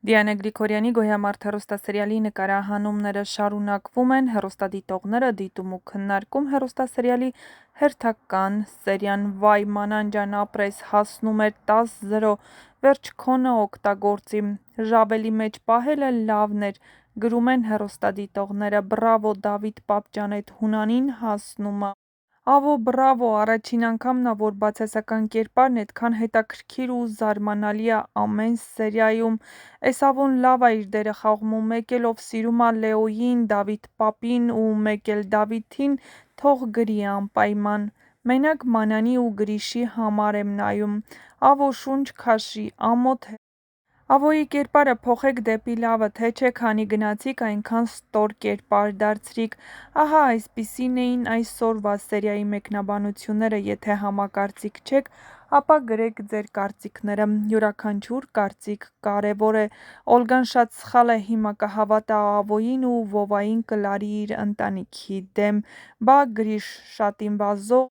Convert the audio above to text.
Դիանա Գրիգորյանի «Գոյամարդ» հեռուստասերիալի նկարահանումները շարունակվում են, հեռուստադիտողները դիտում ու քննարկում հեռուստասերիալի հերթական սերիան: «Վայ մանան ջան ապրես, հասնում էր 10-0, վերջ քոնը օգտագործի, ժավել մեջ պահելը լավն էր», գրում են հեռուստադիտողները: «Բռավո Դավիթ պապ ջան, էդ հունանին հասնում ա։ Ավո բռավո, առաջին անգամն ա, որ բացասական կերպարն էդքան հետաքրքիր ու զարմանալի ա ամեն սերիայում, էս ավոն լավ ա իր դերը խաղում ու մեկ էլ ով սիրում ա Լեոյին, Դավիթ պապին ու մեկ էլ Դավիթին, թող գրի անպայման, մենակ Մանանի ու Գրիշի համար եմ նայում, ավո շունչ քաշի, ամոթ է։ Ավոյի կերպարը փոխեք դեպի լավը, թե չէ քանի գնացիք այնքան ստոր կերպար դարձրիք»: Ահա այսպիսին էին այսօրվա սերիայի մեկնաբանությունները: Եթե համակարծիք չեք, ապա գրեք ձեր կարծիքները: Յուրաքանչյուր կարծիք կարևոր է: Օլգան շատ սխալ է հիմա կհավատա Ավոյին ու Վովային կլարի իր ընտանիքի դեմ: Բա Գրիշ, շատին վազող